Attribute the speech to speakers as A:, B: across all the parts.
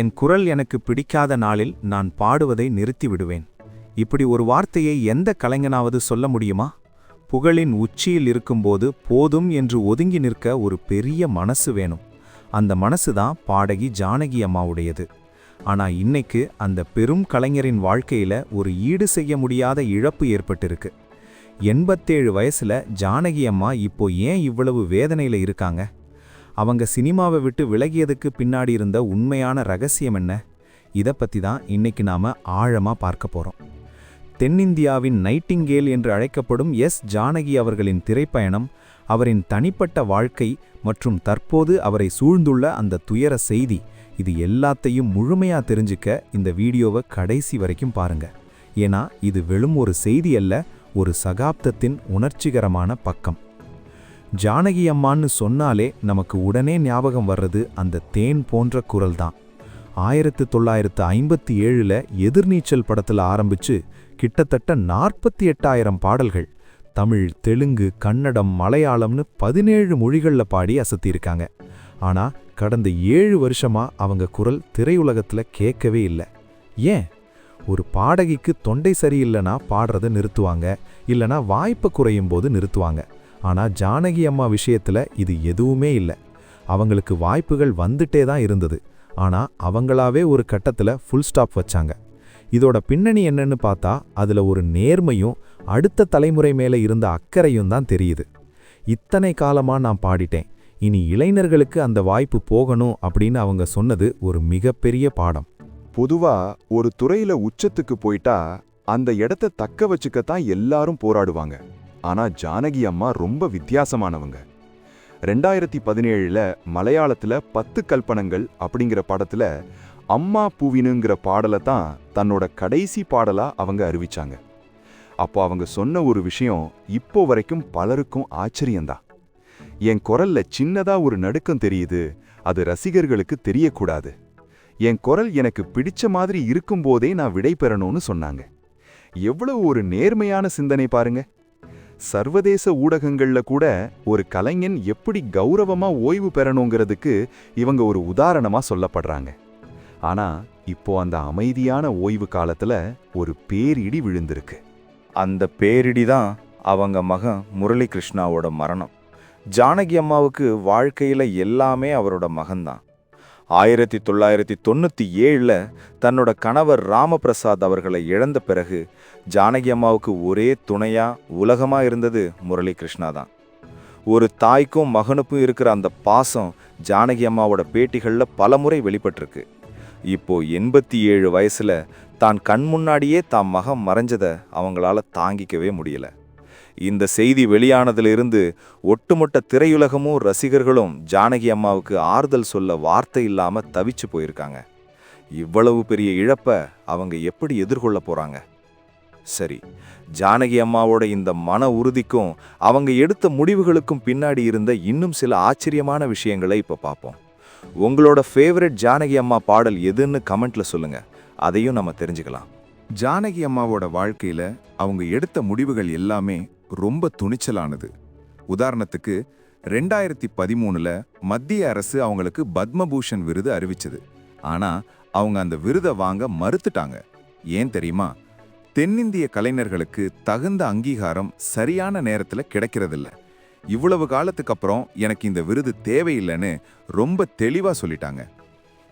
A: என் குரல் எனக்கு பிடிக்காத நாளில் நான் பாடுவதை நிறுத்திவிடுவேன். இப்படி ஒரு வார்த்தையை எந்த கலைஞனாவது சொல்ல முடியுமா? புகழின் உச்சியில் இருக்கும்போது போதும் என்று ஒதுங்கி நிற்க ஒரு பெரிய மனசு வேணும். அந்த மனசுதான் பாடகி ஜானகி அம்மாவுடையது. ஆனா இன்னைக்கு அந்த பெரும் கலைஞரின் வாழ்க்கையில ஒரு ஈடு செய்ய முடியாத இழப்பு ஏற்பட்டிருக்கு. 87 வயசுல ஜானகி அம்மா இப்போ ஏன் இவ்வளவு வேதனையில இருக்காங்க? அவங்க சினிமாவை விட்டு விலகியதுக்கு பின்னாடி இருந்த உண்மையான ரகசியம் என்ன? இதை பற்றி தான் இன்னைக்கு நாம ஆழமா பார்க்க போறோம். தென்னிந்தியாவின் நைட்டிங்கேல் என்று அழைக்கப்படும் ஜானகி அவர்களின் திரைப்பயணம், அவரின் தனிப்பட்ட வாழ்க்கை மற்றும் தற்போது அவரை சூழ்ந்துள்ள அந்த துயர செய்தி, இது எல்லாத்தையும் முழுமையா தெரிஞ்சுக்க இந்த வீடியோவை கடைசி வரைக்கும் பாருங்க. ஏன்னா இது வெறும் ஒரு செய்தி அல்ல, ஒரு சகாப்தத்தின் உணர்ச்சிகரமான பக்கம். ஜானகி அம்மான்னு சொன்னாலே நமக்கு உடனே ஞாபகம் வர்றது அந்த தேன் போன்ற குரல் தான். 1957 எதிர்நீச்சல் படத்தில் ஆரம்பிச்சு கிட்டத்தட்ட 48,000 பாடல்கள், தமிழ், தெலுங்கு, கன்னடம், மலையாளம்னு 17 மொழிகளில் பாடி அசத்தியிருக்காங்க. ஆனா கடந்த 7 வருஷமா அவங்க குரல் திரையுலகத்தில் கேட்கவே இல்லை. ஏன்? ஒரு பாடகிக்கு தொண்டை சரியில்லைனா பாடுறதை நிறுத்துவாங்க, இல்லைனா வாய்ப்பு குறையும் போது நிறுத்துவாங்க. ஆனா ஜானகி அம்மா விஷயத்துல இது எதுவுமே இல்லை. அவங்களுக்கு வாய்ப்புகள் வந்துட்டே தான் இருந்தது. ஆனா அவங்களாவே ஒரு கட்டத்துல ஃபுல் ஸ்டாப் வச்சாங்க. இதோட பின்னணி என்னன்னு பார்த்தா அதுல ஒரு நேர்மையும் அடுத்த தலைமுறை மேல இருந்த அக்கறையும் தான் தெரியுது. இத்தனை காலமா நான் பாடிட்டேன், இனி இளைஞர்களுக்கு அந்த வாய்ப்பு போகணும் அப்படின்னு அவங்க சொன்னது ஒரு மிகப்பெரிய பாடம்.
B: பொதுவா ஒரு துறையில உச்சத்துக்கு போயிட்டா அந்த இடத்த தக்க வச்சுக்கத்தான் எல்லாரும் போராடுவாங்க. ஆனா ஜானகி அம்மா ரொம்ப வித்தியாசமானவங்க. 2017 மலையாளத்துல 10 கல்பனங்கள் அப்படிங்கிற படத்துல அம்மா பூவினுங்கிற பாடலை தான் தன்னோட கடைசி பாடலா அவங்க அறிவிச்சாங்க. அப்போ அவங்க சொன்ன ஒரு விஷயம் இப்போ வரைக்கும் பலருக்கும் ஆச்சரியம்தான். என் குரல்ல சின்னதா ஒரு நடுக்கம் தெரியுது, அது ரசிகர்களுக்கு தெரியக்கூடாது. என் குரல் எனக்கு பிடிச்ச மாதிரி இருக்கும்போதே நான் விடை பெறணும்னு சொன்னாங்க. எவ்வளவு ஒரு நேர்மையான சிந்தனை பாருங்க. சர்வதேச ஊடகங்கள்ல கூட ஒரு கலைஞன் எப்படி கௌரவமா ஓய்வு பெறணுங்கிறதுக்கு இவங்க ஒரு உதாரணமா சொல்லப்படுறாங்க. ஆனா இப்போ அந்த அமைதியான ஓய்வு காலத்துல ஒரு பேரிடி விழுந்திருக்கு.
A: அந்த பேரிடி தான் அவங்க மகன் முரளி கிருஷ்ணாவோட மரணம். ஜானகி அம்மாவுக்கு வாழ்க்கையில எல்லாமே அவரோட மகன்தான். 1997 தன்னோட கணவர் ராமபிரசாத் அவர்களை இழந்த பிறகு ஜானகி அம்மாவுக்கு ஒரே துணையா உலகமா இருந்தது முரளி கிருஷ்ணா தான். ஒரு தாய்க்கும் மகனுக்கும் இருக்கிற அந்த பாசம் ஜானகி அம்மாவோட பேட்டிகள்ல பலமுறை வெளிப்பட்டிருக்கு. இப்போ 87 வயசுல தான் கண் முன்னாடியே தான் மகன் மறைஞ்சதை அவங்களால தாங்கிக்கவே முடியல. இந்த செய்தி வெளியானதிலிருந்து ஒட்டுமொத்த திரையுலகமும் ரசிகர்களும் ஜானகி அம்மாவுக்கு ஆறுதல் சொல்ல வார்த்தை இல்லாம தவிச்சு போயிருக்காங்க. இவ்வளவு பெரிய இழப்பை அவங்க எப்படி எதிர்கொள்ள போறாங்க? சரி, ஜானகி அம்மாவோட இந்த மன உறுதிக்கும் அவங்க எடுத்த முடிவுகளுக்கும் பின்னாடி இருந்த இன்னும் சில ஆச்சரியமான விஷயங்களை இப்ப பார்ப்போம். உங்களோட ஃபேவரட் ஜானகி அம்மா பாடல் எதுன்னு கமெண்ட்ல சொல்லுங்க, அதையும் நம்ம தெரிஞ்சுக்கலாம்.
C: ஜானகி அம்மாவோட வாழ்க்கையில அவங்க எடுத்த முடிவுகள் எல்லாமே ரொம்ப துணிச்சலானது. உதாரணத்துக்கு 2013 மத்திய அரசு அவங்களுக்கு பத்மபூஷன் விருது அறிவிச்சது. ஆனா அவங்க அந்த விருதை வாங்க மறுத்துட்டாங்க. ஏன் தெரியுமா? தென்னிந்திய கலைஞர்களுக்கு தகுந்த அங்கீகாரம் சரியான நேரத்துல கிடைக்கிறதில்ல. இவ்வளவு காலத்துக்கு அப்புறம் எனக்கு இந்த விருது தேவையில்லைன்னு ரொம்ப தெளிவா சொல்லிட்டாங்க.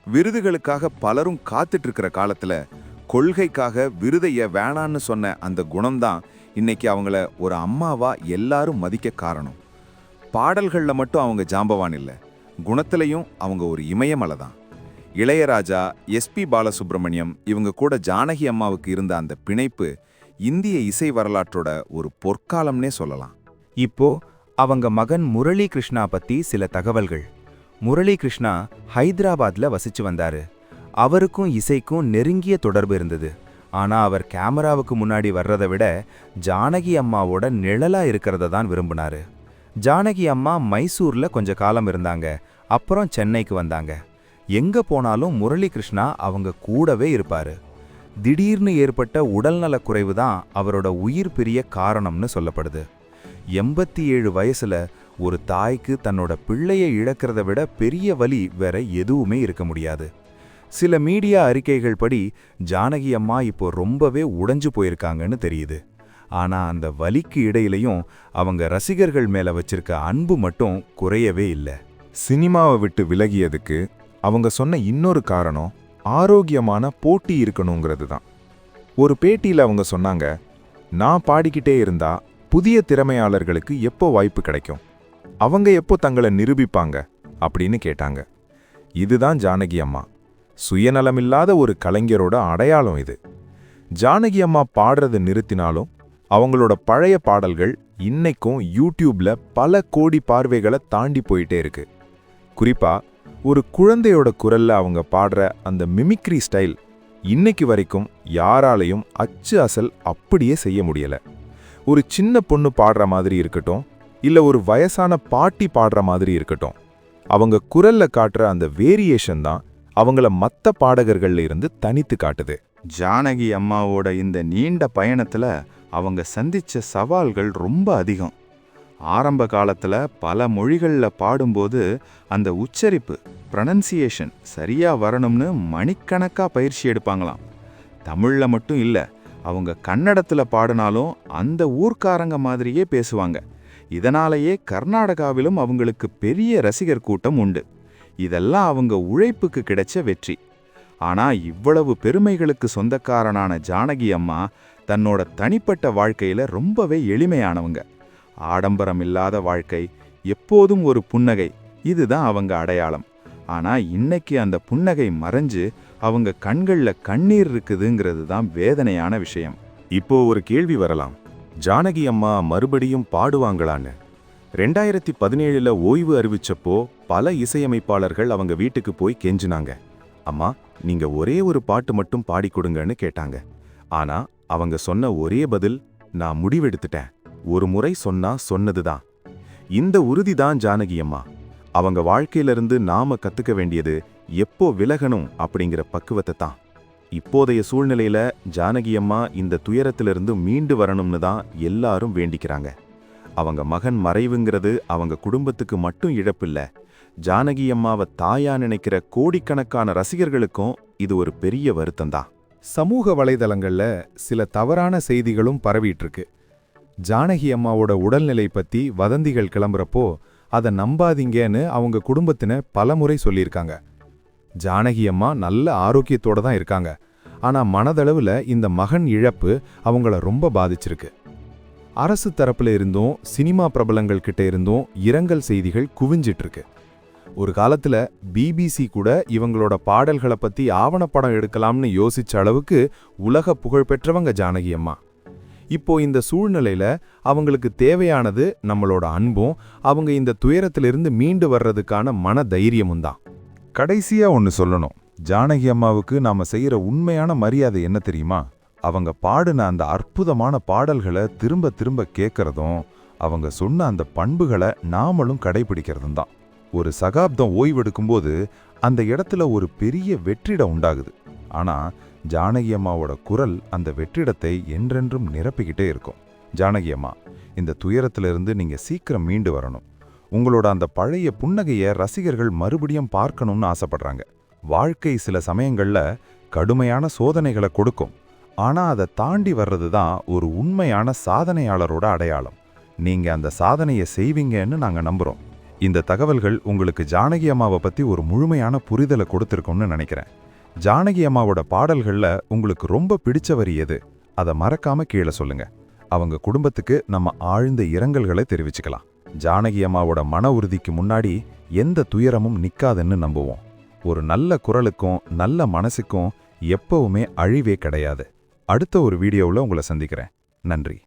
C: விருதுகளுக்காக பலரும் காத்துட்டு இருக்கிற காலத்துல கொள்கைக்காக விருதைய வேணான்னு சொன்ன அந்த குணம்தான் இன்னைக்கு அவங்கள ஒரு அம்மாவா எல்லாரும் மதிக்க காரணம். பாடல்கள்ல மட்டும் அவங்க ஜாம்பவான் இல்லை, குணத்திலையும் அவங்க ஒரு இமயமலை தான். இளையராஜா, எஸ்பி பாலசுப்ரமணியம் இவங்க கூட ஜானகி அம்மாவுக்கு இருந்த அந்த பிணைப்பு இந்திய இசை வரலாற்றோட ஒரு பொற்காலம்னே சொல்லலாம்.
A: இப்போ அவங்க மகன் முரளி கிருஷ்ணா பத்தி சில தகவல்கள். முரளி கிருஷ்ணா ஹைதராபாத்ல வசிச்சு வந்தாரு. அவருக்கும் இசைக்கும் நெருங்கிய தொடர்பு இருந்தது. ஆனா அவர் கேமராவுக்கு முன்னாடி வர்றதை விட ஜானகி அம்மாவோட நிழலா இருக்கிறத தான் விரும்பினாரு. ஜானகி அம்மா மைசூர்ல கொஞ்ச காலம் இருந்தாங்க, அப்புறம் சென்னைக்கு வந்தாங்க. எங்க போனாலும் முரளி கிருஷ்ணா அவங்க கூடவே இருப்பாரு. திடீர்னு ஏற்பட்ட உடல்நலக் குறைவு தான் அவரோட உயிர் பிரிய காரணம்னு சொல்லப்படுது. 87 வயசுல ஒரு தாய்க்கு தன்னோட பிள்ளையை இழக்கிறத விட பெரிய வலி வேற எதுவுமே இருக்க முடியாது. சில மீடியா அறிக்கைகள் படி ஜானகி அம்மா இப்போ ரொம்பவே உடைஞ்சு போயிருக்காங்கன்னு தெரியுது. ஆனா அந்த வலிக்கு இடையிலையும் அவங்க ரசிகர்கள் மேல வச்சிருக்க அன்பு மட்டும் குறையவே இல்லை.
D: சினிமாவை விட்டு விலகியதுக்கு அவங்க சொன்ன இன்னொரு காரணம் ஆரோக்கியமான போட்டி இருக்கணுங்கிறது தான். ஒரு பேட்டியில் அவங்க சொன்னாங்க, நான் பாடிக்கிட்டே இருந்தா புதிய திறமையாளர்களுக்கு எப்போ வாய்ப்பு கிடைக்கும், அவங்க எப்போ தங்களை நிரூபிப்பாங்க அப்படின்னு கேட்டாங்க. இதுதான் ஜானகி அம்மா. சுயநலமில்லாத ஒரு கலைஞரோட அடையாளம் இது. ஜானகி அம்மா பாடுறது நிறுத்தினாலும் அவங்களோட பழைய பாடல்கள் இன்னைக்கும் யூடியூப்ல பல கோடி பார்வைகளை தாண்டி போயிட்டே இருக்கு. குறிப்பா ஒரு குழந்தையோட குரல்ல அவங்க பாடுற அந்த மிமிக்ரி ஸ்டைல் இன்னைக்கு வரைக்கும் யாராலையும் அச்சு அசல் அப்படியே செய்ய முடியல. ஒரு சின்ன பொண்ணு பாடுற மாதிரி இருக்கட்டும், இல்ல ஒரு வயசான பாட்டி பாடுற மாதிரி இருக்கட்டும், அவங்க குரல்ல காட்டுற அந்த வேரியேஷன் தான் அவங்கள மற்ற பாடகர்கள்ல இருந்து தனித்து காட்டுது.
B: ஜானகி அம்மாவோட இந்த நீண்ட பயணத்துல அவங்க சந்திச்ச சவால்கள் ரொம்ப அதிகம். ஆரம்ப காலத்துல பல மொழிகளில் பாடும்போது அந்த உச்சரிப்பு ப்ரனன்சியேஷன் சரியா வரணும்னு மணிக்கணக்கா பயிற்சி எடுப்பாங்களாம். தமிழ்ல மட்டும் இல்ல, அவங்க கன்னடத்துல பாடினாலும் அந்த ஊர்க்காரங்க மாதிரியே பேசுவாங்க. இதனாலேயே கர்நாடகாவிலும் அவங்களுக்கு பெரிய ரசிகர் கூட்டம் உண்டு. இதெல்லாம் அவங்க உழைப்புக்கு கிடைச்ச வெற்றி. ஆனா இவ்வளவு பெருமைகளுக்கு சொந்தக்காரனான ஜானகி அம்மா தன்னோட தனிப்பட்ட வாழ்க்கையில ரொம்பவே எளிமையானவங்க. ஆடம்பரம் இல்லாத வாழ்க்கை, எப்போதும் ஒரு புன்னகை, இதுதான் அவங்க அடையாளம். ஆனா இன்னைக்கு அந்த புன்னகை மறைஞ்சு அவங்க கண்கள்ல கண்ணீர் இருக்குதுங்கிறது தான் வேதனையான விஷயம்.
D: இப்போ ஒரு கேள்வி வரலாம், ஜானகி அம்மா மறுபடியும் பாடுவாங்களான்னு. 2017 ஓய்வு அறிவிச்சப்போ பல இசையமைப்பாளர்கள் அவங்க வீட்டுக்கு போய் கெஞ்சினாங்க, அம்மா நீங்க ஒரே ஒரு பாட்டு மட்டும் பாடிக் கொடுங்கன்னு கேட்டாங்க. ஆனா அவங்க சொன்ன ஒரே பதில், நான் முடிவெடுத்துட்டேன், ஒரு முறை சொன்னா சொன்னதுதான். இந்த உறுதிதான் ஜானகி அம்மா. அவங்க வாழ்க்கையிலிருந்து நாம கத்துக்க வேண்டியது எப்போ விலகணும் அப்படிங்கிற பக்குவத்தை தான். இப்போதைய சூழ்நிலையில ஜானகி அம்மா இந்த துயரத்திலிருந்து மீண்டு வரணும்னு தான் எல்லாரும் வேண்டிக்கிறாங்க. அவங்க மகன் மறைவுங்கிறது அவங்க குடும்பத்துக்கு மட்டும் இழப்பில்ல, ஜானகி அம்மாவை தாயா நினைக்கிற கோடிக்கணக்கான ரசிகர்களுக்கும் இது ஒரு பெரிய வருத்தம்தான்.
A: சமூக வலைதளங்கள்ல சில தவறான செய்திகளும் பரவிட்டு இருக்கு. ஜானகி அம்மாவோட உடல்நிலை பத்தி வதந்திகள் கிளம்புறப்போ அதை நம்பாதீங்கன்னு அவங்க குடும்பத்தின பலமுறை சொல்லியிருக்காங்க. ஜானகி அம்மா நல்ல ஆரோக்கியத்தோட தான் இருக்காங்க. ஆனா மனதளவுல இந்த மகன் இழப்பு அவங்கள ரொம்ப பாதிச்சிருக்கு. அரசு தரப்புல இருந்தும் சினிமா பிரபலங்கள் கிட்ட இருந்தும் இரங்கல் செய்திகள் குவிஞ்சிட்டு இருக்கு. ஒரு காலத்துல பிபிசி கூட இவங்களோட பாடல்களை பத்தி ஆவணப்படம் எடுக்கலாம்னு யோசிச்ச அளவுக்கு உலக புகழ்பெற்றவங்க ஜானகி அம்மா. இப்போ இந்த சூழ்நிலையில அவங்களுக்கு தேவையானது நம்மளோட அன்பும் அவங்க இந்த துயரத்திலிருந்து மீண்டு வர்றதுக்கான மன தைரியமும் தான்.
D: கடைசியா ஒன்னு சொல்லணும், ஜானகி அம்மாவுக்கு நாம செய்யற உண்மையான மரியாதை என்ன தெரியுமா? அவங்க பாடின அந்த அற்புதமான பாடல்களை திரும்ப திரும்ப கேட்கறதும் அவங்க சொன்ன அந்த பண்புகளை நாமளும் கடைபிடிக்கிறதும் தான். ஒரு சகாப்தம் ஓய்வெடுக்கும்போது அந்த இடத்துல ஒரு பெரிய வெற்றிடம் உண்டாகுது. ஆனா ஜானகி அம்மாவோட குரல் அந்த வெற்றிடத்தை என்றென்றும் நிரப்பிக்கிட்டே இருக்கும். ஜானகி அம்மா, இந்த துயரத்திலிருந்து நீங்க சீக்கிரம் மீண்டு வரணும். உங்களோட அந்த பழைய புன்னகையை ரசிகர்கள் மறுபடியும் பார்க்கணும்னு ஆசைப்படுறாங்க. வாழ்க்கை சில சமயங்கள்ல கடுமையான சோதனைகளை கொடுக்கும். ஆனா அதை தாண்டி வர்றது தான் ஒரு உண்மையான சாதனையாளரோட அடையாளம். நீங்க அந்த சாதனையை செய்வீங்கன்னு நாங்க நம்புறோம். இந்த தகவல்கள் உங்களுக்கு ஜானகி அம்மாவை பத்தி ஒரு முழுமையான புரிதலை கொடுத்திருக்கும்னு நினைக்கிறேன். ஜானகி அம்மாவோட பாடல்கள்ல உங்களுக்கு ரொம்ப பிடிச்ச வரி எது? அதை மறக்காம கீழே சொல்லுங்க. அவங்க குடும்பத்துக்கு நம்ம ஆழ்ந்த இரங்கல்களை தெரிவிச்சுக்கலாம். ஜானகி அம்மாவோட மன உறுதிக்கு முன்னாடி எந்த துயரமும் நிக்காதுன்னு நம்புவோம். ஒரு நல்ல குரலுக்கும் நல்ல மனசுக்கும் எப்பவுமே அழிவே கிடையாது. அடுத்த ஒரு வீடியோவில் உங்களை சந்திக்கிறேன். நன்றி.